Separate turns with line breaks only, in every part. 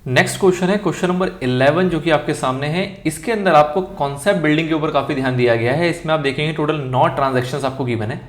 Next question है question number 11 जो कि आपके सामने है। इसके अंदर आपको कॉन्सेप्ट बिल्डिंग के ऊपर काफी ध्यान दिया गया है। इसमें आप देखेंगे टोटल 9 ट्रांजैक्शंस आपको गिवन है।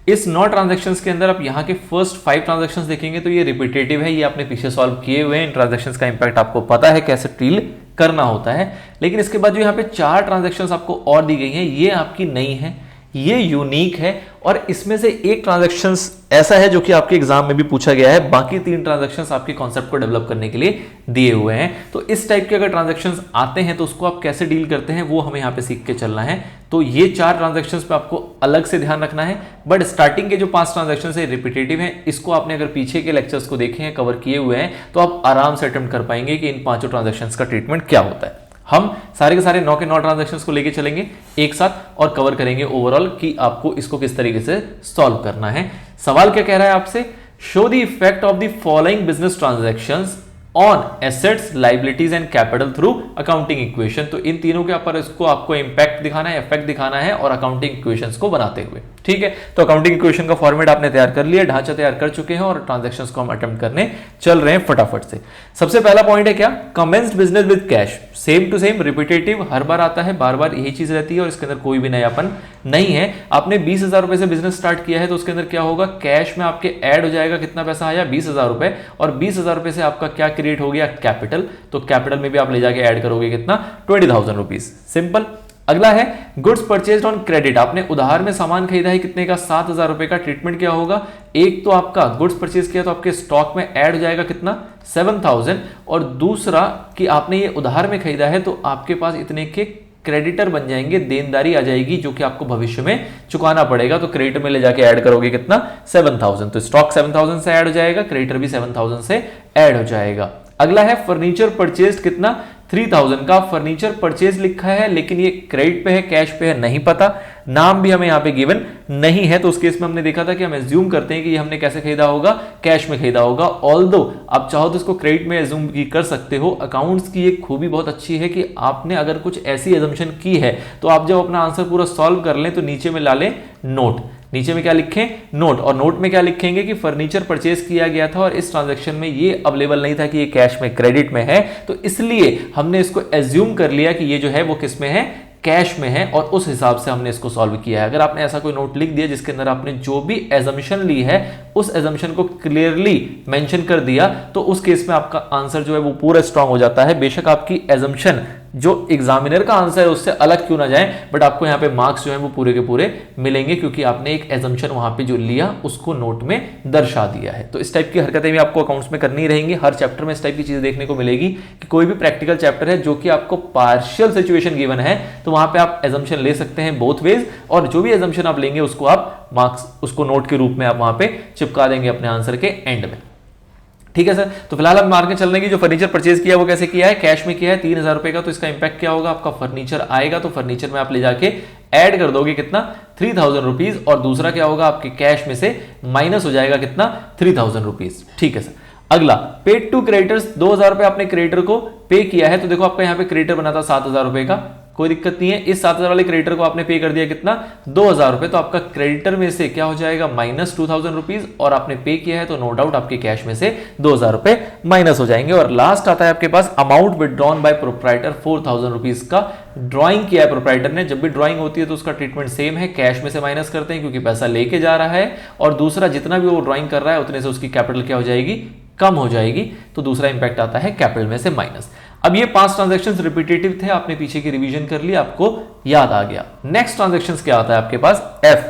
इस 9 ट्रांजैक्शंस के अंदर आप यहाँ के फर्स्ट 5 ट्रांजैक्शंस देखेंगे तो ये रिपीटेटिव है, ये आपने पीछे सॉल्व किए हुए हैं। इन ट्रांजैक्शंस का इंपैक्ट आपको पता है कैसे डील करना होता है। लेकिन इसके बाद जो यहाँ पे 4 ट्रांजैक्शंस आपको और दी गई हैं, ये आपकी नई है, ये यूनिक है और इसमें से एक ट्रांजैक्शंस ऐसा है जो कि आपके एग्जाम में भी पूछा गया है। बाकी 3 ट्रांजैक्शंस आपके कॉन्सेप्ट को डेवलप करने के लिए दिए हुए हैं। तो इस टाइप के अगर ट्रांजैक्शंस आते हैं तो उसको आप कैसे डील करते हैं वो हमें यहाँ पे सीख के चलना है। तो ये 4 ट्रांजैक्शंस पे आपको अलग से ध्यान रखना है। बट स्टार्टिंग के जो 5 ट्रांजैक्शंस है रिपीटेटिव है, इसको आपने अगर पीछे के लेक्चर्स को देखे हैं, कवर किए हुए हैं, तो आप आराम से अटेम्प्ट कर पाएंगे कि इन 5 ट्रांजैक्शंस का ट्रीटमेंट क्या होता है। हम सारे के सारे 9 के 9 ट्रांजैक्शंस को लेके चलेंगे एक साथ और कवर करेंगे ओवरऑल कि आपको इसको किस तरीके से सॉल्व करना है। सवाल क्या कह रहा है आपसे, show the effect of the following business transactions on assets, liabilities and capital through accounting equation. तो इन तीनों के ऊपर इसको आपको इंपैक्ट दिखाना है, इफेक्ट दिखाना है और अकाउंटिंग इक्वेशंस को बनाते हुए। ठीक है, तो अकाउंटिंग इक्वेशन का फॉर्मेट आपने तैयार कर लिया, ढांचा तैयार कर चुके हैं और ट्रांजैक्शंस को हम अटेम्प्ट करने चल रहे हैं फटाफट से। सबसे पहला पॉइंट है क्या, commenced business with cash. Same to same repetitive हर बार आता है, बार बार यही चीज रहती है और इसके अंदर कोई भी नयापन नहीं है। आपने 20,000 रुपए से बिजनेस स्टार्ट किया है तो उसके अंदर क्या होगा, कैश में आपके ऐड हो जाएगा, कितना पैसा आया 20,000 रुपए, और 20,000 रुपए से आपका क्या क्रिएट हो गया, कैपिटल। तो कैपिटल में भी आप ले जाके ऐड करोगे कितना, 20,000 रुपीज। सिंपल। अगला है गुड्स परचेज्ड ऑन क्रेडिट। आपने उधार में सामान खरीदा है कितने का, 7,000 रुपए का। ट्रीटमेंट क्या होगा, एक तो आपका गुड्स परचेज किया तो आपके स्टॉक में ऐड हो जाएगा कितना, 7,000, और दूसरा कि आपने ये उधार में खरीदा है तो आपके पास इतने के क्रेडिटर बन जाएंगे, देनदारी आ जाएगी जो कि आपको भविष्य में चुकाना पड़ेगा। तो क्रेडिटर में ले जाके ऐड करोगे कितना, 7,000। तो स्टॉक 7,000 से ऐड हो जाएगा, क्रेडिटर भी 7,000 से ऐड हो जाएगा। अगला है फर्नीचर परचेज कितना, 3,000 का फर्नीचर परचेज लिखा है, लेकिन ये क्रेडिट पे है कैश पे है नहीं पता, नाम भी हमें यहाँ पे गिवन नहीं है। तो उस केस में हमने देखा था कि हम एज्यूम करते हैं कि ये हमने कैसे खरीदा होगा, कैश में खरीदा होगा। ऑल्दो आप चाहो तो इसको क्रेडिट में एज्यूम कर सकते हो। अकाउंट्स की एक खूबी बहुत अच्छी है कि आपने अगर कुछ ऐसी एजम्पशन की है तो आप जब अपना आंसर पूरा सॉल्व कर लें तो नीचे में ला लें नोट। नीचे में क्या लिखें, नोट। और नोट में क्या लिखेंगे कि फर्नीचर परचेज किया गया था और इस ट्रांजैक्शन में ये अवेलेबल नहीं था कि ये कैश में क्रेडिट में है, तो इसलिए हमने इसको एज्यूम कर लिया कि ये जो है वो किस में है, कैश में है, और उस हिसाब से हमने इसको सॉल्व किया है। अगर आपने ऐसा कोई नोट लिख दिया जिसके अंदर आपने जो भी एजम्पशन ली है उस एजम्पशन को क्लियरली मेंशन कर दिया तो उस केस में आपका आंसर जो है वो पूरा स्ट्रांग हो जाता है। बेशक आपकी एजम्पशन जो एग्जामिनर का आंसर है उससे अलग क्यों ना जाए, बट आपको यहाँ पे मार्क्स जो है वो पूरे के पूरे मिलेंगे क्योंकि आपने एक एजम्पशन वहां पे जो लिया उसको नोट में दर्शा दिया है। तो इस टाइप की हरकतें भी आपको अकाउंट्स में करनी रहेंगी। हर चैप्टर में इस टाइप की चीज देखने को मिलेगी कि कोई भी प्रैक्टिकल चैप्टर है जो कि आपको पार्शियल सिचुएशन गिवन है तो वहां पे आप एजम्पशन ले सकते हैं बोथ वेज, और जो भी एजम्पशन आप लेंगे उसको आप मार्क्स उसको नोट के रूप में आप वहां पे चिपका देंगे अपने आंसर के एंड में। ठीक है सर, तो फिलहाल हम मार्केट चलने की जो फर्नीचर परचेज किया वो कैसे किया है, कैश में किया है 3,000 रुपए का। तो इसका इंपैक्ट क्या होगा, आपका फर्नीचर आएगा तो फर्नीचर में आप ले जाके ऐड कर दोगे कितना, 3,000 रुपीज, और दूसरा क्या होगा आपके कैश में से माइनस हो जाएगा कितना, 3,000 रुपीज। ठीक है सर। अगला पेड टू क्रेडिटर्स, 2,000 रुपए आपने क्रेडिटर को पे किया है। तो देखो आपका यहाँ पे क्रेडिटर बना था 7,000 रुपए का, कोई दिक्कत नहीं है। इस 7,000 वाले क्रेडिटर को आपने पे कर दिया कितना, 2,000 रुपए। तो आपका क्रेडिटर में से क्या हो जाएगा, माइनस 2,000 रुपीज, और आपने पे किया है तो नो डाउट आपके कैश में से 2,000 रुपए माइनस हो जाएंगे। और लास्ट आता है आपके पास amount withdrawn by proprietor, 4,000 rupees का ड्रॉइंग किया है प्रोप्राइटर ने। जब भी ड्रॉइंग होती है तो उसका ट्रीटमेंट सेम है, कैश में से माइनस करते हैं क्योंकि पैसा लेके जा रहा है, और दूसरा जितना भी वो ड्रॉइंग कर रहा है उतने से उसकी कैपिटल क्या हो जाएगी, कम हो जाएगी। तो दूसरा इंपैक्ट आता है कैपिटल में से माइनस। अब ये 5 ट्रांजैक्शंस रिपीटेटिव थे, आपने पीछे की रिवीजन कर ली, आपको याद आ गया। नेक्स्ट ट्रांजैक्शंस क्या आता है आपके पास, F,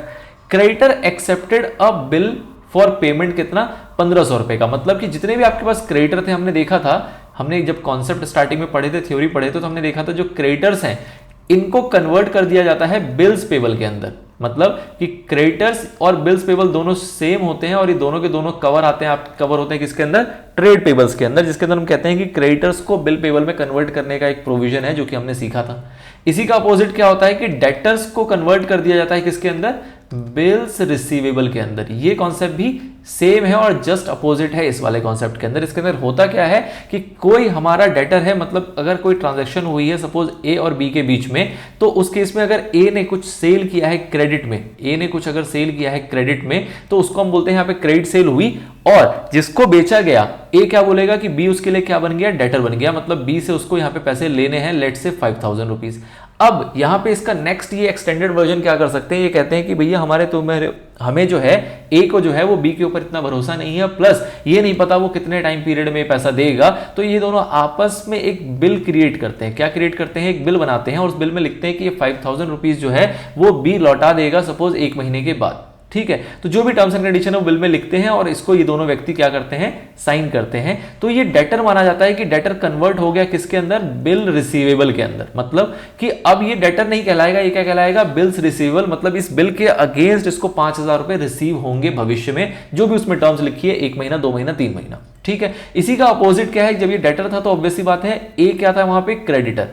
creditor accepted a bill for payment कितना, 1,500 रुपए का। मतलब कि जितने भी आपके पास क्रेडिटर थे, हमने देखा था, हमने जब कॉन्सेप्ट स्टार्टिंग में पढ़े थे, थ्योरी पढ़े थे, तो हमने देखा था जो क्रेडिटर्स हैं इनको कन्वर्ट कर दिया जाता है बिल्स पेबल के अंदर। मतलब कि क्रेडिटर्स और बिल्स पेबल दोनों सेम होते हैं और ये दोनों के दोनों कवर आते हैं, आप कवर होते हैं किसके अंदर, ट्रेड पेबल्स के अंदर, जिसके अंदर हम कहते हैं कि क्रेडिटर्स को बिल पेबल में कन्वर्ट करने का एक प्रोविजन है जो कि हमने सीखा था। इसी का अपोजिट क्या होता है कि डेटर्स को कन्वर्ट कर दिया जाता है किसके अंदर, बिल्स रिसीवेबल के अंदर। ये कॉन्सेप्ट भी सेम है और जस्ट अपोजिट है इस वाले कॉन्सेप्ट के अंदर। इसके अंदर होता क्या है कि कोई हमारा डेटर है, मतलब अगर कोई ट्रांजैक्शन हुई है सपोज ए और बी के बीच में, तो उस केस में अगर ए ने कुछ सेल किया है क्रेडिट में, ए ने कुछ अगर सेल किया है क्रेडिट में, तो उसको हम बोलते हैं यहां पे क्रेडिट सेल हुई, और जिसको बेचा गया ए क्या बोलेगा कि बी उसके लिए क्या बन गया, डेटर बन गया, मतलब बी से उसको यहां पे पैसे लेने हैं, लेट से 5000 रुपीज। अब यहां पे इसका नेक्स्ट ये एक्सटेंडेड वर्जन क्या कर सकते हैं, ये कहते हैं कि भैया हमें जो है ए को जो है वो बी के ऊपर इतना भरोसा नहीं है, प्लस ये नहीं पता वो कितने टाइम पीरियड में पैसा देगा, तो ये दोनों आपस में एक बिल क्रिएट करते हैं। क्या क्रिएट करते हैं, एक बिल बनाते हैं और उस बिल में लिखते हैं कि ये 5000 रुपीज जो है वो बी लौटा देगा सपोज 1 महीने के बाद। ठीक है, तो जो भी टर्म्स एंड कंडीशन है वो बिल में लिखते हैं और इसको ये दोनों व्यक्ति क्या करते हैं, साइन करते हैं। तो ये डेटर माना जाता है कि डेटर कन्वर्ट हो गया किसके अंदर, बिल रिसीवेबल के अंदर। मतलब कि अब ये डेटर नहीं कहलाएगा, ये क्या कहलाएगा, बिल्स रिसीवेबल। मतलब इस बिल के अगेंस्ट इसको 5000 रुपए रिसीव होंगे भविष्य में, जो भी उसमें टर्म्स लिखी है, 1 महीना, 2 महीना, 3 महीना। ठीक है, इसी का अपोजिट क्या है, जब ये डेटर था तो ऑब्वियसली बात है ए क्या था वहां पे, क्रेडिटर।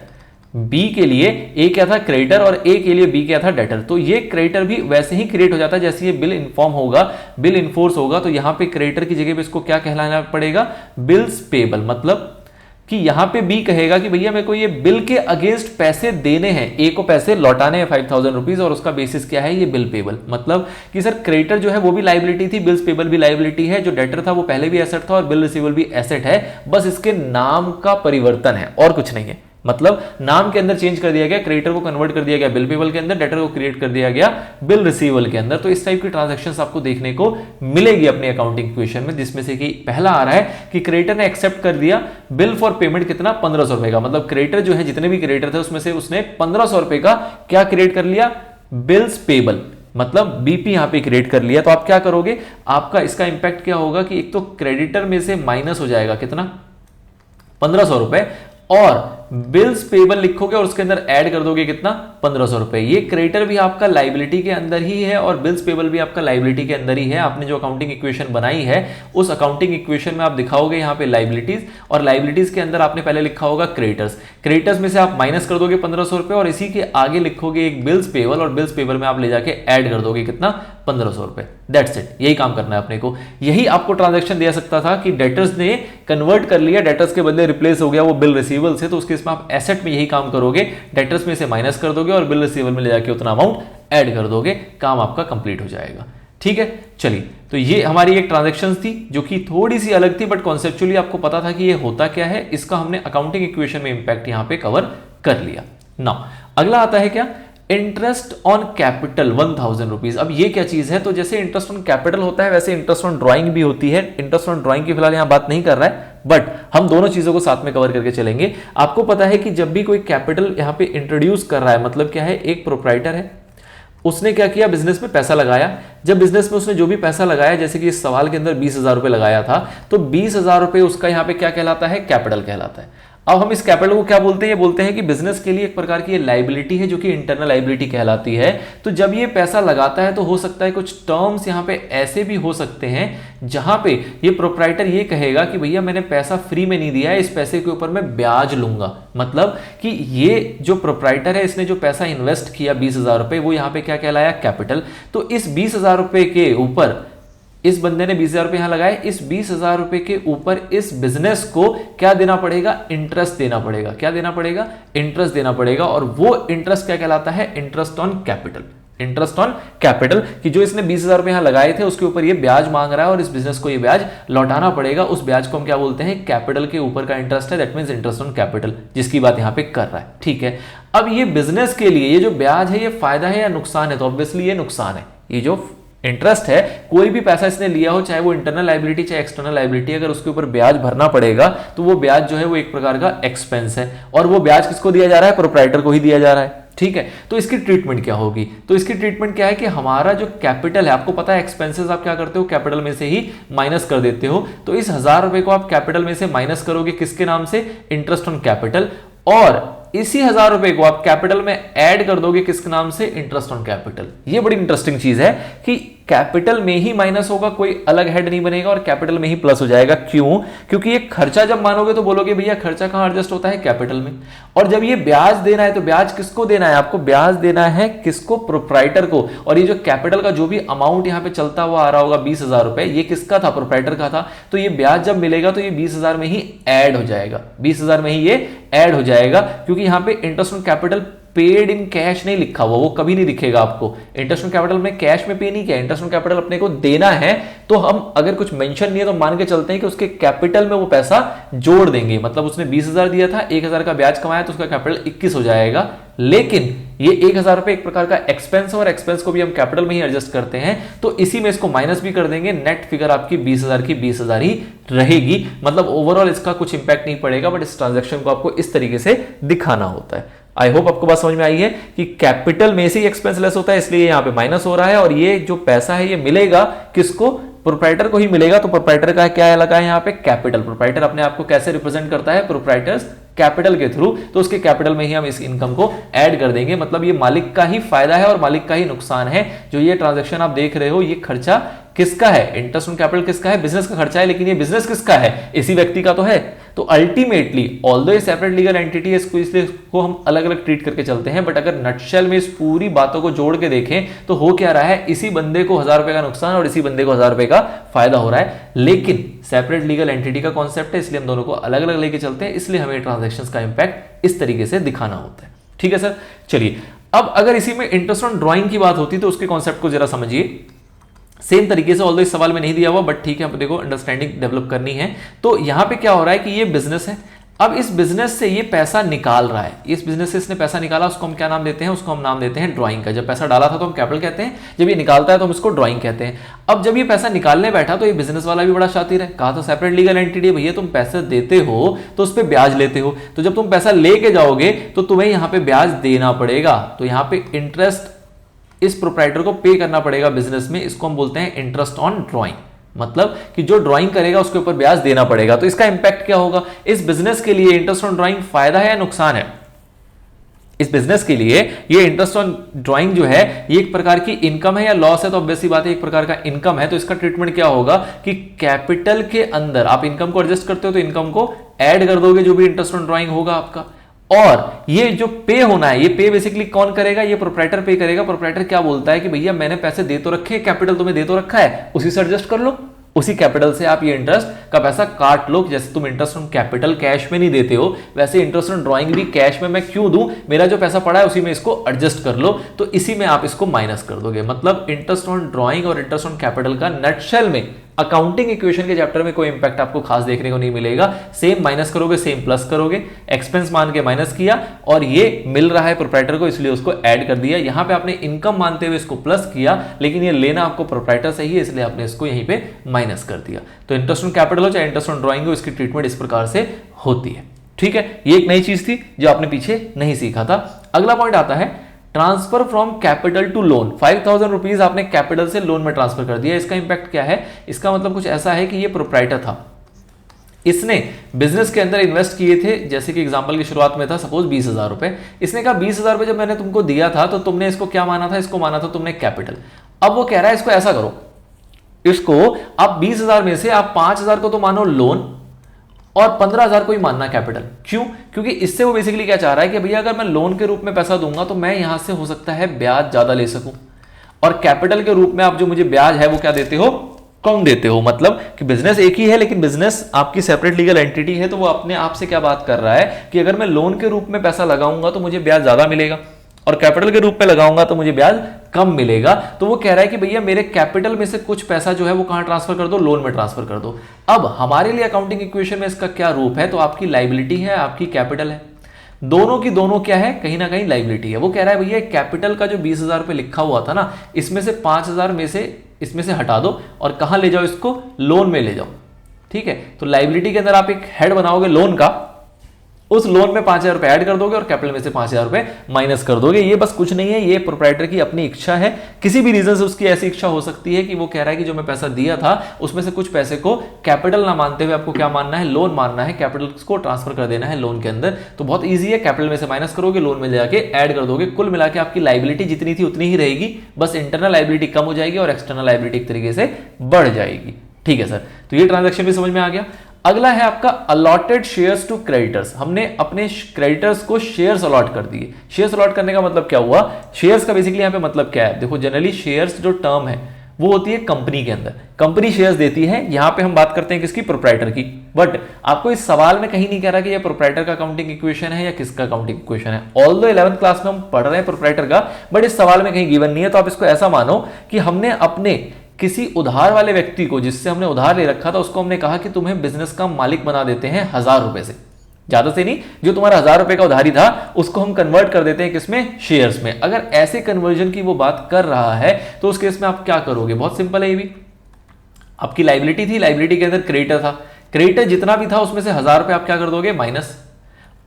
बी के लिए ए क्या था, क्रेडिटर, और ए के लिए बी क्या था, डेटर। तो ये क्रेडिटर भी वैसे ही क्रिएट हो जाता है जैसे ये बिल इन्फॉर्म होगा, बिल इन्फोर्स होगा, तो यहां पे क्रेडिटर की जगह पे इसको क्या कहलाना पड़ेगा, बिल्स पेबल। मतलब कि यहां पे बी कहेगा कि भैया मेरे को ये बिल के अगेंस्ट पैसे देने हैं, ए को पैसे लौटाने हैं 5000 रुपीज, और उसका बेसिस क्या है, ये बिल पेबल। मतलब कि सर क्रेडिटर जो है वो भी लाइबिलिटी थी, बिल्स पेबल भी लाइबिलिटी है, जो डेटर था वो पहले भी एसेट था और बिल रिसीवेबल भी एसेट है, बस इसके नाम का परिवर्तन है और कुछ नहीं है। मतलब नाम के अंदर चेंज कर दिया गया, क्रेडिटर को कन्वर्ट कर दिया गया बिल पेबल के अंदर, डेटर को क्रिएट कर दिया गया बिल रिसीवेबल के अंदर। तो इस टाइप की ट्रांजैक्शंस आपको देखने को मिलेगी अपनी अकाउंटिंग इक्वेशन में, जिसमें से कि पहला आ रहा है कि क्रेडिटर ने एक्सेप्ट कर दिया बिल फॉर पेमेंट कितना, 1500 रुपए का। मतलब क्रेडिटर जो है, जितने भी क्रेडिटर थे उसमें से उसने 1500 रुपए का क्या क्रिएट कर लिया, बिल्स पेबल, मतलब बीपी यहां पे क्रिएट कर लिया। तो आप क्या करोगे, आपका इसका इंपैक्ट क्या होगा कि एक तो क्रेडिटर में से माइनस हो जाएगा कितना, 1500 रुपए, और बिल्स पेबल लिखोगे और उसके अंदर ऐड कर दोगे कितना, 1500 रुपए। ये क्रेडिटर भी आपका लाइबिलिटी के अंदर ही है और बिल्स पेबल भी आपका लाइबिलिटी के अंदर ही है। आपने जो अकाउंटिंग इक्वेशन बनाई है उस अकाउंटिंग इक्वेशन में आप दिखाओगे यहाँ पे लाइबिलिटीज, और लाइबिलिटीज के अंदर आपने पहले लिखा होगा क्रेडिटर्स। क्रेडिटर्स में से आप माइनस कर दोगे 1500 रुपए और इसी के आगे लिखोगे एक बिल्स पेबल, और बिल्स पेबल में आप ले जाके ऐड कर दोगे कितना, 1500 रुपए। दैट्स इट, यही काम करना है अपने को। यही आपको ट्रांजैक्शन दिया सकता था कि डेटर्स ने कन्वर्ट कर लिया, डेटर्स के बदले रिप्लेस हो गया वो बिल रिसीवेबल से, तो उसके इसमें आप एसेट में यही काम करोगे, डेटर्स में से माइनस कर दोगे और बिल रिसीवेबल में ले जाके उतना अमाउंट ऐड कर दोगे, काम आपका कंप्लीट हो जाएगा। ठीक है, चलिए, तो ये हमारी एक ट्रांजैक्शन थी जो कि थोड़ी सी अलग थी, बट कॉन्सेप्चुअली आपको पता था कि ये होता क्या है, इसका हमने अकाउंटिंग इक्वेशन में इंपैक्ट यहां पे कवर कर लिया। नाउ अगला आता है क्या, इंटरेस्ट ऑन कैपिटल 1000 रुपीज। अब ये क्या चीज है, तो जैसे इंटरेस्ट ऑन कैपिटल होता है वैसे इंटरेस्ट ऑन ड्राइंग भी होती है। इंटरेस्ट ऑन ड्राइंग की फिलहाल यहां बात नहीं कर रहा है, बट हम दोनों चीजों को साथ में कवर करके चलेंगे। आपको पता है कि जब भी कोई कैपिटल यहां पे इंट्रोड्यूस कर रहा है, मतलब क्या है, एक प्रोप्राइटर है, उसने क्या किया, बिजनेस में पैसा लगाया। जब बिजनेस में उसने जो भी पैसा लगाया, जैसे कि इस सवाल के अंदर 20,000 रुपए लगाया था, तो 20,000 रुपए उसका यहां पे क्या कहलाता है, कैपिटल कहलाता है। अब हम इस कैपिटल को क्या बोलते हैं, ये बोलते हैं कि बिजनेस के लिए एक प्रकार की ये लाइबिलिटी है जो कि इंटरनल लाइबिलिटी कहलाती है। तो जब ये पैसा लगाता है तो हो सकता है कुछ टर्म्स यहां पे ऐसे भी हो सकते हैं जहां पे ये प्रोप्राइटर ये कहेगा कि भैया मैंने पैसा फ्री में नहीं दिया है, इस पैसे के ऊपर मैं ब्याज लूंगा। मतलब कि ये जो प्रोप्राइटर है, इसने जो पैसा इन्वेस्ट किया 20,000 रुपए, वो यहां पे क्या कहलाया, कैपिटल। तो इस 20,000 रुपए के ऊपर इस बंदे ने 20,000 रुपए यहां लगाए, इस 20,000 रुपए के ऊपर इस बिजनेस को क्या देना पड़ेगा, इंटरेस्ट देना पड़ेगा। क्या देना पड़ेगा, इंटरेस्ट देना पड़ेगा। और वो इंटरेस्ट क्या कहलाता है, interest on capital. Interest on capital, कि जो इसने 20,000 रुपए यहां लगाए थे उसके ऊपर ये ब्याज मांग रहा है और इस बिजनेस को ये ब्याज लौटाना पड़ेगा। उस ब्याज को हम क्या बोलते हैं, कैपिटल के ऊपर का इंटरेस्ट है, that means interest on capital, जिसकी बात यहां पे कर रहा है। ठीक है, अब ये बिजनेस के लिए ये जो ब्याज है, ये फायदा है या नुकसान है, तो ऑब्वियसली ये नुकसान है। ये जो इंटरेस्ट है, कोई भी पैसा इसने लिया हो, चाहे वो इंटरनल लाइबिलिटी चाहे एक्सटर्नल लाइबिलिटी, अगर उसके ऊपर ब्याज भरना पड़ेगा तो वो ब्याज जो है वो एक प्रकार का एक्सपेंस है, और वो ब्याज किसको दिया जा रहा है, प्रोप्राइटर को ही दिया जा रहा है। ठीक है, तो इसकी ट्रीटमेंट क्या होगी, तो इसकी ट्रीटमेंट क्या है कि हमारा जो कैपिटल है, आपको पता है एक्सपेंसेस आप क्या करते हो, कैपिटल में से ही माइनस कर देते हो। तो इस 1000 रुपए को आप कैपिटल में से माइनस करोगे, किसके नाम से, इंटरेस्ट ऑन कैपिटल, और इसी 1000 रुपए को आप कैपिटल में ऐड कर दोगे किसके नाम से, इंटरेस्ट ऑन कैपिटल। ये बड़ी इंटरेस्टिंग चीज है कि कैपिटल में ही माइनस होगा, कोई अलग हेड नहीं बनेगा और कैपिटल में ही प्लस हो जाएगा। क्यों? क्योंकि ये खर्चा जब मानोगे तो बोलोगे भैया खर्चा कहां एडजस्ट होता है? कैपिटल में। और जब ये ब्याज देना है तो ब्याज किसको देना है? आपको ब्याज देना है किसको? प्रोप्राइटर को। और ये जो कैपिटल का जो भी अमाउंट यहां पे चलता हुआ आ रहा होगा 20,000 रुपए, ये किसका था? प्रोप्राइटर का था। तो ये ब्याज जब मिलेगा तो ये 20,000 में ही ऐड हो जाएगा, 20,000 में ही ये ऐड हो जाएगा, क्योंकि यहां पे interest on capital paid in cash नहीं लिखा हुआ, वो कभी नहीं दिखेगा आपको। इंटरेस्ट ऑन कैपिटल में कैश में पे नहीं किया, इंटरेस्ट ऑन कैपिटल अपने को देना है, तो हम अगर कुछ मेंशन नहीं है तो मान के चलते हैं कि उसके कैपिटल में वो पैसा जोड़ देंगे। मतलब उसने 20,000 दिया था, 1,000 का ब्याज कमाया तो उसका कैपिटल 21 हो जाएगा। लेकिन ये 1,000 रुपए एक प्रकार का एक्सपेंस है और एक्सपेंस को भी हम कैपिटल में ही एडजस्ट करते हैं, तो इसी में इसको माइनस भी कर देंगे। नेट फिगर आपकी 20,000 की 20,000 ही रहेगी। मतलब ओवरऑल इसका कुछ इंपैक्ट नहीं पड़ेगा, बट इस ट्रांजैक्शन को आपको इस तरीके से दिखाना होता है। आई होप आपको बात समझ में आई है कि कैपिटल में से ही एक्सपेंस लेस होता है, इसलिए यहां पे माइनस हो रहा है। और ये जो पैसा है ये मिलेगा किसको? प्रोप्राइटर को ही मिलेगा। तो प्रोप्राइटर का क्या लगा है यहाँ पे? कैपिटल। प्रोप्राइटर अपने आप को कैसे रिप्रेजेंट करता है? प्रोप्राइटर्स कैपिटल के थ्रू। तो उसके कैपिटल में ही हम इस इनकम को ऐड कर देंगे। मतलब ये मालिक का ही फायदा है और मालिक का ही नुकसान है। जो ये ट्रांजैक्शन आप देख रहे हो, ये खर्चा किसका है? इंटरेस्ट ऑन कैपिटल किसका है? बिजनेस का खर्चा है, लेकिन ये बिजनेस किसका है? इसी व्यक्ति का तो है। तो अल्टीमेटली ऑल्दो ये सेपरेट लीगल एंटिटी है, इसको इसलिए इसको हम अलग अलग ट्रीट करके चलते हैं, बट अगर नटशेल में इस पूरी बातों को जोड़ के देखें तो हो क्या रहा है? इसी बंदे को 1,000 रुपए का नुकसान और इसी बंदे को 1,000 रुपए का फायदा हो रहा है। लेकिन सेपरेट लीगल एंटिटी का कॉन्सेप्ट है, इसलिए हम दोनों को अलग अलग लेके चलते हैं, इसलिए हमें ट्रांजैक्शंस का इंपैक्ट इस तरीके से दिखाना होता है। ठीक है सर, चलिए अब अगर इसी में इंटरेस्ट ऑन ड्राइंग की बात होती तो उसके कॉन्सेप्ट को जरा समझिए। सेम तरीके से, ऑल्दो इस सवाल में नहीं दिया हुआ, बट ठीक है, देखो अंडरस्टैंडिंग डेवलप करनी है। तो यहां पे क्या हो रहा है कि ये बिजनेस है, अब इस बिजनेस से ये पैसा निकाल रहा है, इस बिजनेस से इसने पैसा निकाला, उसको हम क्या नाम देते हैं? उसको हम नाम देते हैं ड्राइंग का। जब पैसा डाला था तो हम कैपिटल कहते हैं, जब ये निकालता है तो हम इसको ड्राइंग कहते हैं। अब जब ये पैसा निकालने बैठा तो ये बिजनेस वाला भी बड़ा शातिर है, कहा था सेपरेट लीगल एंटिटी भैया तुम पैसे देते हो तो उस पर ब्याज लेते हो, तो जब तुम पैसा लेके जाओगे तो तुम्हें यहां पे ब्याज देना पड़ेगा। तो यहां पे इंटरेस्ट इस प्रोप्राइटर को पे करना पड़ेगा बिजनेस में, इसको हम बोलते हैं इंटरेस्ट ऑन ड्राइंग। मतलब कि जो ड्राइंग करेगा उसके ऊपर ब्याज देना पड़ेगा। तो इसका इंपैक्ट क्या होगा? इस बिजनेस के लिए इंटरेस्ट ऑन ड्राइंग फायदा है या नुकसान है? इस बिजनेस के लिए ये इंटरेस्ट ऑन ड्राइंग जो है ये एक प्रकार की इनकम है या लॉस है? तो ऑब्वियसली बात है एक प्रकार का इनकम है। तो इसका ट्रीटमेंट क्या होगा कि कैपिटल के अंदर आप इनकम को एडजस्ट करते हो तो इनकम को ऐड कर दोगे, जो भी इंटरेस्ट ऑन ड्राइंग होगा आपका। और ये जो पे होना है, ये पे बेसिकली कौन करेगा? ये प्रोप्राइटर पे करेगा। प्रोप्राइटर क्या बोलता है कि भैया मैंने पैसे दे तो रखे, कैपिटल तुम्हें दे तो रखा है, उसी से एडजस्ट कर लो, उसी कैपिटल से आप ये इंटरेस्ट का पैसा काट लो। जैसे तुम इंटरेस्ट ऑन कैपिटल कैश में नहीं देते हो, वैसे इंटरेस्ट ऑन ड्राइंग भी कैश में मैं क्यों दूं? मेरा जो पैसा पड़ा है उसी में इसको एडजस्ट कर लो, तो इसी में आप इसको माइनस कर दोगे। मतलब इंटरेस्ट ऑन ड्राइंग और इंटरेस्ट ऑन कैपिटल का नटशेल में अकाउंटिंग इक्वेशन के चैप्टर में कोई इंपैक्ट आपको खास देखने को नहीं मिलेगा। सेम माइनस करोगे, सेम प्लस करोगे, एक्सपेंस मान के माइनस किया और ये मिल रहा है प्रोप्राइटर को, इसलिए उसको ऐड कर दिया। यहां पे आपने इनकम मानते हुए इसको प्लस किया, लेकिन ये लेना आपको प्रोप्राइटर से ही है, इसलिए आपने इसको यहीं पे माइनस कर दिया। तो इंटरेस्ट ऑन कैपिटल हो चाहे इंटरेस्ट ऑन ड्राइंग हो, इसकी ट्रीटमेंट इस प्रकार से होती है। ठीक है, ये एक नई चीज थी जो आपने पीछे नहीं सीखा था। अगला पॉइंट आता है transfer from capital to loan. 5,000 rupees आपने कैपिटल से लोन में ट्रांसफर कर दिया। इसका इंपैक्ट क्या है? इसका मतलब कुछ ऐसा है कि ये प्रोप्राइटर था, इसने बिजनेस के अंदर इन्वेस्ट किए थे, जैसे कि एग्जांपल की शुरुआत में था सपोज 20,000 रुपए। इसने कहा 20,000 रुपए जब मैंने तुमको दिया था तो तुमने इसको क्या माना था? इसको माना था तुमने कैपिटल। अब वो कह रहा है इसको ऐसा करो, इसको आप 20,000 में से आप 5,000 को तो मानो लोन और 15,000 को ही मानना कैपिटल। क्यों? क्योंकि इससे वो बेसिकली क्या चाह रहा है कि भैया अगर मैं लोन के रूप में पैसा दूंगा तो मैं यहां से हो सकता है ब्याज ज्यादा ले सकूं, और कैपिटल के रूप में आप जो मुझे ब्याज है वो क्या देते हो? कम देते हो। मतलब कि बिजनेस एक ही है लेकिन बिजनेस आपकी सेपरेट लीगल एंटिटी है, तो वो अपने आप से क्या बात कर रहा है कि अगर मैं लोन के रूप में पैसा लगाऊंगा तो मुझे ब्याज ज्यादा मिलेगा और कैपिटल के रूप में लगाऊंगा तो मुझे ब्याज कम मिलेगा। तो वो कह रहा है कि भैया मेरे कैपिटल में से कुछ पैसा जो है वो कहां ट्रांसफर कर दो? लोन में ट्रांसफर कर दो। अब हमारे लिए अकाउंटिंग इक्वेशन में इसका क्या रूप है? तो आपकी लायबिलिटी है, आपकी कैपिटल है, दोनों की दोनों क्या है? कहीं ना कहीं लायबिलिटी है। वो कह रहा है भैया कैपिटल का जो 20,000 रुपए लिखा हुआ था ना, इसमें से 5,000 में से इसमें से हटा दो और कहां ले जाओ? इसको लोन में ले जाओ। ठीक है, तो लायबिलिटी के अंदर आप एक हेड बनाओगे लोन का, उस लोन में 5,000 रुपए ऐड कर दोगे और कैपिटल में से 5,000 रुपए माइनस कर दोगे। ये बस कुछ नहीं है, ये प्रोप्राइटर की अपनी इच्छा है। किसी भी रीजन से उसकी ऐसी इच्छा हो सकती है कि वो कह रहा है कि जो मैं पैसा दिया था उसमें से कुछ पैसे को कैपिटल ना मानते हुए आपको क्या मानना है, लोन मानना है, कैपिटल को ट्रांसफर कर देना है लोन के अंदर। तो बहुत ईजी है, कैपिटल में से माइनस करोगे, लोन में जाके ऐड कर दोगे, कुल मिला के आपकी लाइबिलिटी जितनी थी उतनी ही रहेगी, बस इंटरनल लाइबिलिटी कम हो जाएगी और एक्सटर्नल लाइबिलिटी एक तरीके से बढ़ जाएगी। ठीक है सर, तो ये ट्रांजैक्शन भी समझ में आ गया। अगला है आपका अलॉटेड शेयर्स टू क्रेडिटर्स। हमने अपने क्रेडिटर्स को शेयर्स अलॉट कर दिए। शेयर्स अलॉट करने का मतलब क्या हुआ, शेयर्स का बेसिकली यहां पे मतलब क्या है, देखो जनरली शेयर्स जो टर्म है वो होती है कंपनी के अंदर, कंपनी शेयर्स देती है। यहां पे हम बात करते हैं किसकी, प्रोप्राइटर की। बट आपको इस सवाल में कहीं नहीं कह रहा कि ये प्रोप्राइटर का अकाउंटिंग इक्वेशन है या किसका अकाउंटिंग इक्वेशन है। ऑल्दो 11th क्लास में हम पढ़ रहे हैं प्रोप्राइटर का, बट इस सवाल में कहीं गिवन नहीं है। तो आप इसको ऐसा मानो कि हमने अपने किसी उधार वाले व्यक्ति को, जिससे हमने उधार ले रखा था, उसको हमने कहा कि तुम्हें बिजनेस का मालिक बना देते हैं 1,000 रुपए से, ज्यादा से नहीं, जो तुम्हारा 1,000 रुपए का उधारी था उसको हम कन्वर्ट कर देते हैं किसमें, शेयर्स में। अगर ऐसे कन्वर्जन की वो बात कर रहा है तो उस केस में आप क्या करोगे, बहुत सिंपल है ये भी। आपकी लाइबिलिटी थी, लाइबिलिटी के अंदर क्रेडिटर था, क्रेडिटर जितना भी था उसमें से 1,000 रुपए आप क्या कर दोगे, माइनस,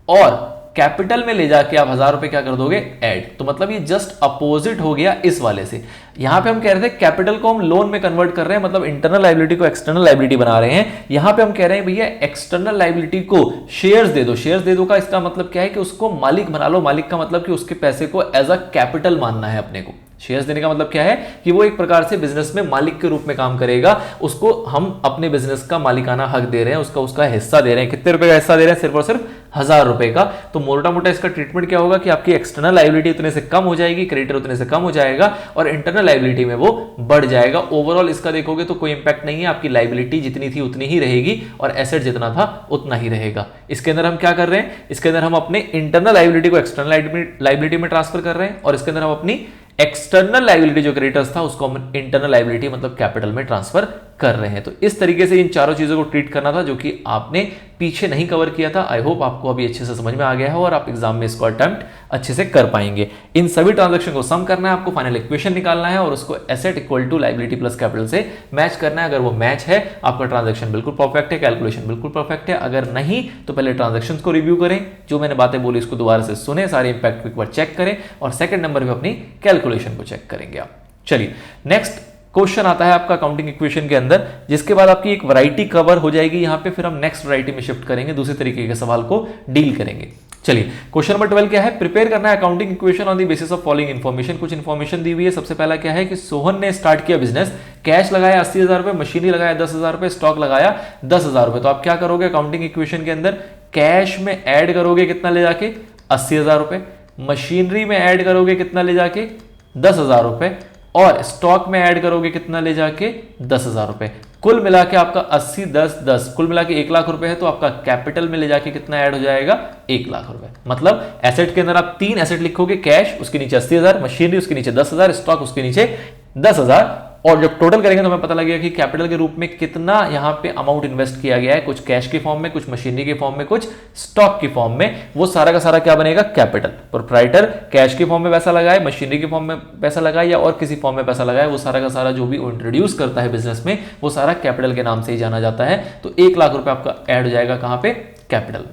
और कैपिटल में ले जाके आप 1,000 रुपए क्या कर दोगे, ऐड। तो मतलब ये जस्ट अपोजिट हो गया इस वाले से। यहां पे हम कह रहे थे कैपिटल को हम लोन में कन्वर्ट कर रहे हैं, मतलब इंटरनल लाइबिलिटी को एक्सटर्नल लाइबिलिटी बना रहे हैं। यहां पे हम कह रहे हैं भैया एक्सटर्नल लाइबिलिटी को शेयर्स दे दो। शेयर्स दे दो का इसका मतलब क्या है कि उसको मालिक बना लो। मालिक का मतलब कि उसके पैसे को एज अ कैपिटल मानना है अपने को। शेयर्स देने का मतलब क्या है कि वो एक प्रकार से बिजनेस में मालिक के रूप में काम करेगा, उसको हम अपने बिजनेस का मालिकाना हक दे रहे हैं, उसका हिस्सा दे रहे हैं। कितने रुपए का हिस्सा दे रहे हैं, सिर्फ और सिर्फ 1,000 रुपए का। तो मोटा मोटा इसका ट्रीटमेंट क्या होगा कि आपकी एक्सटर्नल लाइबिलिटी उतने से कम हो जाएगी, क्रेडिटर उतने से कम हो जाएगा और इंटरनल लाइबिलिटी में वो बढ़ जाएगा। ओवरऑल इसका देखोगे तो कोई इंपैक्ट नहीं है, आपकी लाइबिलिटी जितनी थी उतनी ही रहेगी और एसेट जितना था उतना ही रहेगा। इसके अंदर हम क्या कर रहे हैं, इसके अंदर हम अपने इंटरनल लाइबिलिटी को एक्सटर्नल लाइबिलिटी में ट्रांसफर कर रहे हैं और इसके अंदर हम अपनी एक्सटर्नल लाइबिलिटी जो क्रेडिटर्स था उसको हम इंटरनल लाइबिलिटी मतलब कैपिटल में ट्रांसफर कर रहे हैं। तो इस तरीके से इन चारों चीजों को ट्रीट करना था जो कि आपने पीछे नहीं कवर किया था। आई होप आपको अभी अच्छे से समझ में आ गया है और आप एग्जाम में इसको अटेम्प्ट अच्छे से कर पाएंगे। इन सभी ट्रांजैक्शन को सम करना है, आपको फाइनल इक्वेशन निकालना है और उसको asset equal to liability plus capital से मैच करना है। अगर वो मैच है आपका ट्रांजैक्शन बिल्कुल परफेक्ट है, कैलकुलेशन बिल्कुल परफेक्ट है। अगर नहीं तो पहले ट्रांजैक्शन को रिव्यू करें, जो मैंने बातें बोली इसको दोबारा से सुने, सारे इंपैक्ट को एक बार चेक करें और सेकंड नंबर पे अपनी कैलकुलेशन को चेक करेंगे आप। चलिए नेक्स्ट क्वेश्चन आता है आपका अकाउंटिंग इक्वेशन के अंदर, जिसके बाद आपकी एक वैरायटी कवर हो जाएगी। यहां पे फिर हम नेक्स्ट वैरायटी में शिफ्ट करेंगे, दूसरे तरीके के सवाल को डील करेंगे। चलिए क्वेश्चन नंबर 12 क्या है, प्रिपेयर करना है accounting equation on the basis of following information. कुछ इन्फॉर्मेशन दी हुई है। सबसे पहला क्या है कि सोहन ने स्टार्ट किया बिजनेस, कैश लगाया 80,000 रुपए, मशीनरी लगाया 10,000 रुपए, स्टॉक लगाया 10,000 रुपए। तो आप क्या करोगे अकाउंटिंग इक्वेशन के अंदर, कैश में ऐड करोगे कितना ले जाके 80,000 रुपए, मशीनरी में ऐड करोगे कितना ले जाके 10,000 रुपए और स्टॉक में ऐड करोगे कितना ले जाके 10,000 रुपए। कुल मिला के आपका 80 10 10 कुल मिला के 1 लाख रुपए है। तो आपका कैपिटल में ले जाके कितना ऐड हो जाएगा 1 लाख रुपए। मतलब एसेट के अंदर आप 3 एसेट लिखोगे, कैश उसके नीचे 80,000, मशीनरी उसके नीचे 10,000, स्टॉक उसके नीचे 10,000 और जब टोटल करेंगे तो हमें पता लगेगा कि कैपिटल के रूप में कितना यहां पे अमाउंट इन्वेस्ट किया गया है, कुछ कैश के फॉर्म में, कुछ मशीनरी के फॉर्म में, कुछ स्टॉक के फॉर्म में। वो सारा का सारा क्या बनेगा, कैपिटल। प्रोप्राइटर कैश के फॉर्म में पैसा लगाए, मशीनरी के फॉर्म में पैसा लगाए या और किसी फॉर्म में पैसा लगाए, वो सारा का सारा जो भी इंट्रोड्यूस करता है बिजनेस में वो सारा कैपिटल के नाम से ही जाना जाता है। तो 1 लाख रुपए आपका ऐड हो जाएगा कहां पे, capital.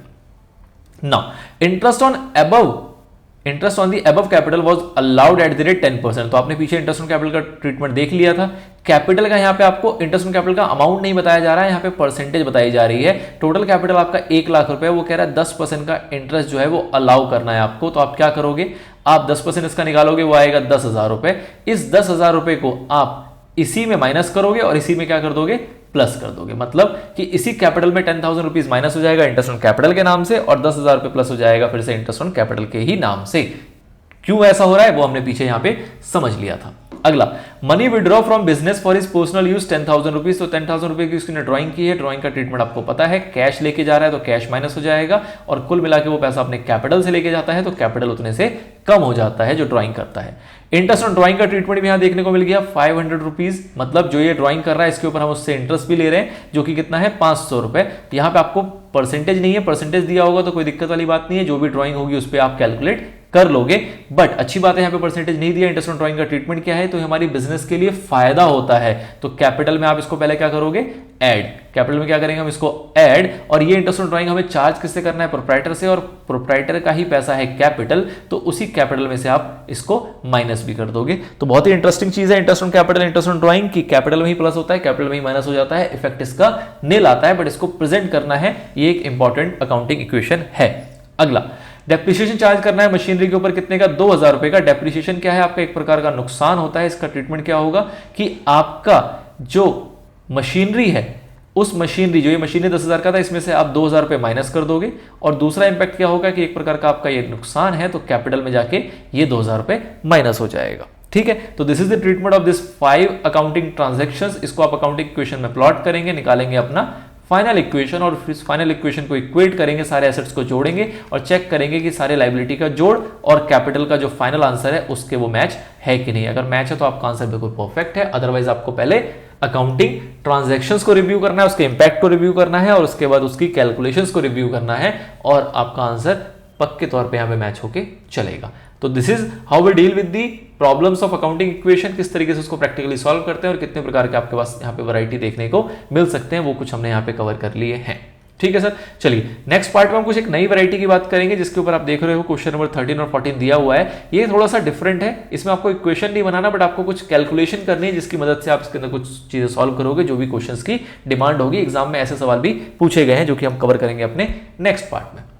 Now interest on the above capital was allowed at the rate 10%। तो आपने पीछे इंटरेस्ट ऑन कैपिटल का ट्रीटमेंट देख लिया था। कैपिटल का यहाँ पे आपको इंटरेस्ट ऑन कैपिटल का अमाउंट नहीं बताया जा रहा है, यहाँ पे परसेंटेज बताई जा रही है। टोटल कैपिटल आपका 1 लाख रुपए, वो कह रहा है 10% का इंटरेस्ट जो है वो अलाउ करना है आपको। तो आप क्या करोगे, आप 10% इसका निकालोगे, वो आएगा 10,000 रुपए। इस 10,000 रुपए को आप इसी में माइनस करोगे और इसी में क्या कर दोगे, प्लस कर दोगे। मतलब कि इसी कैपिटल में 10,000 रुपीज माइनस हो जाएगा इंटरेस्ट ऑन कैपिटल के नाम से और 10,000 रुपए प्लस हो जाएगा फिर से इंटरेस्ट ऑन कैपिटल के ही नाम से। क्यों ऐसा हो रहा है वो हमने पीछे यहां पे समझ लिया था। अगला, money withdraw from business for his personal use 10,000 rupees. तो 10,000 रुपए की उसने ड्राइंग की है, ड्राइंग का ट्रीटमेंट आपको पता है, कैश लेके जा रहा है तो कैश माइनस हो जाएगा और कुल मिला के वो पैसा अपने कैपिटल से लेके जाता है तो कैपिटल उतने से कम हो जाता है जो ड्राइंग करता है। इंटरेस्ट ऑन ड्राइंग का ट्रीटमेंट भी यहां देखने को मिल गया 500 रुपीज। मतलब जो ये ड्राइंग कर रहा है इसके ऊपर हम उससे इंटरेस्ट भी ले रहे हैं जो कि कितना है 500 रुपए। यहां पे आपको परसेंटेज नहीं है, परसेंटेज दिया होगा तो कोई दिक्कत वाली बात नहीं है, जो भी ड्राइंग होगी उस पर आप कैलकुलेट कर लोगे। बट अच्छी बात है यहाँ पे परसेंटेज नहीं दिया। इंटरेस्ट ऑन ड्राइंग का ट्रीटमेंट क्या है, तो हमारी बिजनेस के लिए फायदा होता है। तो कैपिटल में आप इसको पहले क्या करोगे, ऐड। कैपिटल में क्या करेंगे हम इसको ऐड, और ये इंटरेस्ट ऑन ड्राइंग हमें चार्ज किससे करना है, प्रोप्राइटर से, और प्रोप्राइटर का ही पैसा है कैपिटल, तो उसी कैपिटल में से आप इसको माइनस भी कर दोगे। तो बहुत ही इंटरेस्टिंग चीज है interest on capital, interest on drawing की कैपिटल में ही प्लस होता है, कैपिटल में ही माइनस हो जाता है, इफेक्ट इसका नील आता है, बट इसको प्रेजेंट करना है, ये एक इंपॉर्टेंट अकाउंटिंग इक्वेशन है। अगला, डेप्रिसिएशन चार्ज करना है मशीनरी के ऊपर कितने का, 2000 रुपए का। डेप्रिसिएशन क्या है, आपका एक प्रकार का नुकसान होता है। इसका ट्रीटमेंट क्या होगा कि आपका जो मशीनरी है, उस मशीनरी, जो ये मशीनरी 10,000 का था, इसमें से आप 2000 रुपए माइनस कर दोगे। और दूसरा इंपैक्ट क्या होगा कि एक प्रकार का आपका ये नुकसान है, तो कैपिटल में जाके ये 2000 रुपए माइनस हो जाएगा। ठीक है, तो this is the treatment of this 5 accounting transactions. इसको आप अकाउंटिंग इक्वेशन में प्लॉट करेंगे, निकालेंगे अपना फाइनल इक्वेशन, और फिर फाइनल इक्वेशन को इक्वेट करेंगे, सारे एसेट्स को जोड़ेंगे और चेक करेंगे कि सारे लायबिलिटी का जोड़ और कैपिटल का जो फाइनल आंसर है उसके वो मैच है कि नहीं। अगर मैच है तो आपका आंसर बिल्कुल परफेक्ट है, अदरवाइज आपको पहले अकाउंटिंग ट्रांजैक्शंस को रिव्यू करना है, उसके इंपैक्ट को रिव्यू करना है, और उसके बाद उसकी कैलकुलेशंस को रिव्यू करना है, और आपका आंसर पक्के तौर पे यहां पे मैच होके चलेगा। तो this is how we deal with the problems of accounting equation, किस तरीके से उसको प्रैक्टिकली सॉल्व करते हैं और कितने प्रकार के आपके पास यहाँ पे वैरायटी देखने को मिल सकते हैं, वो कुछ हमने यहाँ पे कवर कर लिए हैं। ठीक है सर, चलिए नेक्स्ट पार्ट में हम कुछ एक नई वैरायटी की बात करेंगे, जिसके ऊपर आप देख रहे हो क्वेश्चन नंबर 13 और 14 दिया हुआ है। ये थोड़ा सा डिफरेंट है, इसमें आपको इक्वेशन नहीं बनाना, बट आपको कुछ कैलकुलेशन करनी है, जिसकी मदद से आप इसके अंदर कुछ चीजें सॉल्व करोगे, जो भी क्वेश्चंस की डिमांड होगी। एग्जाम में ऐसे सवाल भी पूछे गए हैं, जो कि हम कवर करेंगे अपने नेक्स्ट पार्ट में।